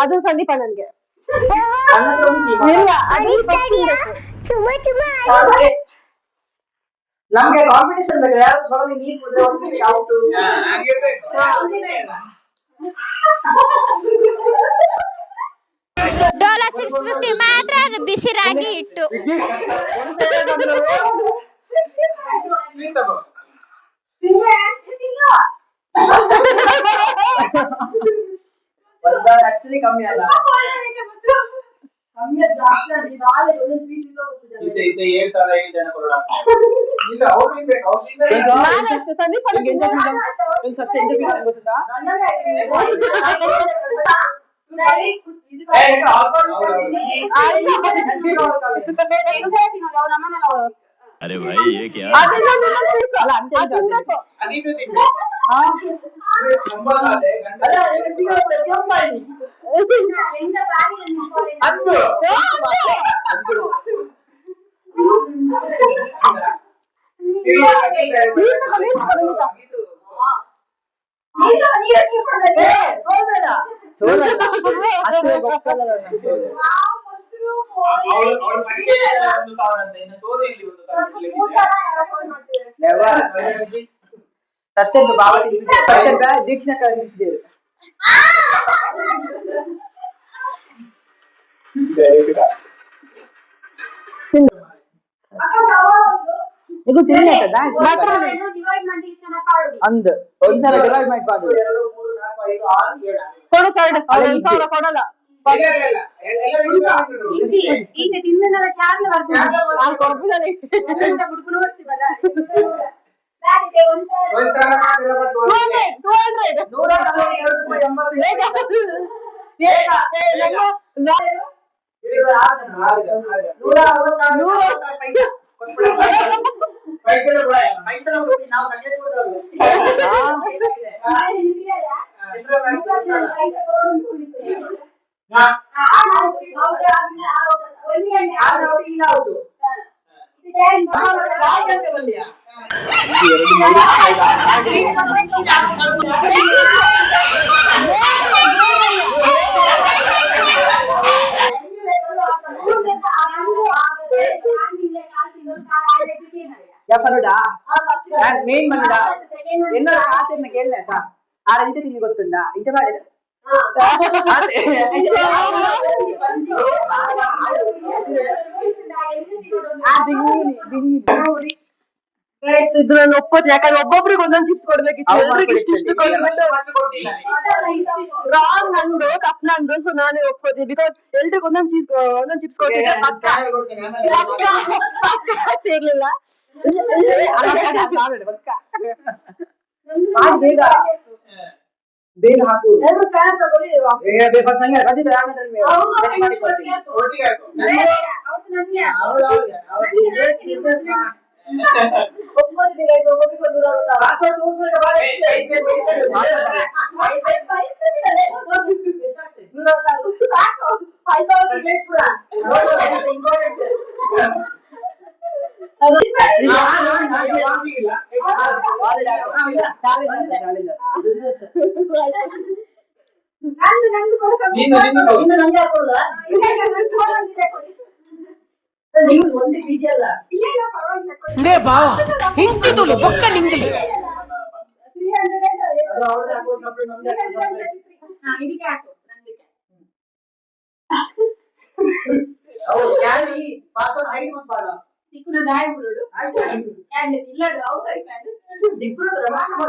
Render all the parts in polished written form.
ಅದು ಸಂದೀಪ ನನ್ಗೆ ನಮ್ಗೆ ಕಾಂಪಿಟೇಷನ್ ಬೇಕು. ಯಾರು ಸೊಳಗೆ ನೀರು ಕುಡಿದ್ರೆ ಒಂದು ಮಿನಿಟ್ ಔಟ್. ಡೋಲಾ 650 ಮಾತ್ರ ಬಿಸಿ ರಾಗಿ ಇಟ್ಟು ಆಕ್ಚುಲಿ ಕಮ್ಮಿ ಅಲ್ಲ, अरे भाई ये क्या ಸತ್ಯಕ್ಕೆ ಬಾಬಾ ದೀಕ್ಷಾ ಕಲಿಸಿದ್ದೇವೆ. ಇದು ತಿನ್ನದ ಅಂದ್ ಒಂದ್ಸಲ ಡಿವೈಡ್ ಮಾಡ್ಬಾರ್ದು. 2 3 4 5 6 7 ಕೊಡಲ್ಲ. మెయిన్ మనడా ఎన్నో కాతేన్న కేళ్ళాక ఆ రంజ తిని ಗೊತ್ತುಂಟಾ ಇಂಚ ಮಾಡಿ ಇದ್ರಲ್ಲಿ ಒಪ್ಪತ್ತು. ಯಾಕಂದ್ರೆ ಒಬ್ಬೊಬ್ರಿಗೆ ಒಂದೊಂದು ಚಿಪ್ಸ್ ಕೊಡ್ಬೇಕಿತ್ತು, ಎಲ್ರಿಗೆ ಇಷ್ಟಿಷ್ಟು ಕೊಡ್ಬಿಟ್ಟು ರಾಂಗ್ ನಂದು ತಪ್ಪು ನಂದು. ಸೊ ನಾನೇ ಒಪ್ಕೋತೀನಿ, ಬಿಕಾಸ್ ಎಲ್ರಿಗೆ ಒಂದೊಂದು ಚಿಪ್ಸ್ ಕೊಟ್ಟಿದ್ದೆ ಇರ್ಲಿಲ್ಲ. ಬೇಗ ಹಾಕು ఇంటితులు బొక్క నింగిలి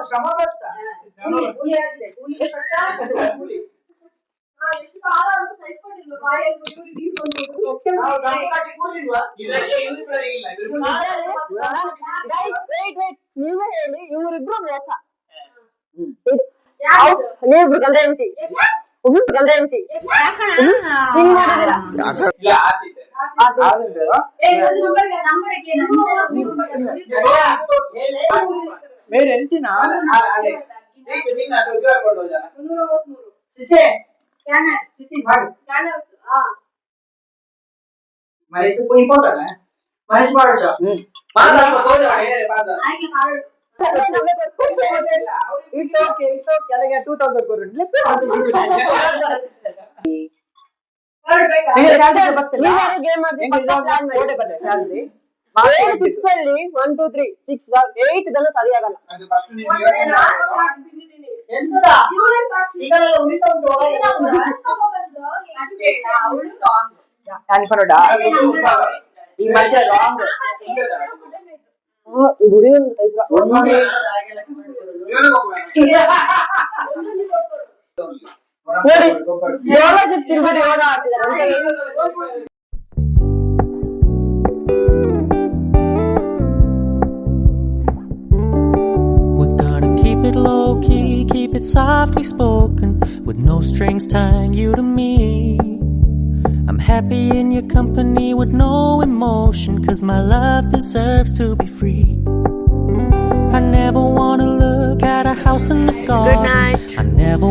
ಶ್ರಮ ಪಡ್ತಾ ನೀವೇ ಹೇಳಿ, ಇವರಿಬ್ರು ಮೋಸ. ನೀವಿಬ್ರು ಗಂಡ ಹೆಂಡತಿ ಗಂಧೆಂಸಿ ಹಿಂಗ್ ಮಾಡಿದಿರ ಇಲ್ಲ ಆತಿದೆ ಬೇರೆ ಹೆಂಚಿನ ಮನಸ್ಸು ಮಾಡೋಣ ಕೆಳಗೆ 2000 ಕೊಡು ಗೇಮ್ ಸಿಕ್ಸ್ ಅಲ್ಲಿ 1 2 3 6 8 ಇದೆಲ್ಲ ಸರಿಯಾಗಲ್ಲ ಅನ್ಕೊಂಡ ಈ ಮಧ್ಯ ರಾಂಗ್ ಗುರಿ ಒಂದು ಯೋಗ ಸಿಕ್ತಿರ್ಬಿಟ್ಟು ಯೋಗ ಆಗ್ತಿದ್ದಾರೆ Keep it low key, keep it softly spoken, with no strings tying you to me. I'm happy in your company with no emotion, 'cause my love deserves to be free. I never wanna look at a house in the garden. Good night. I never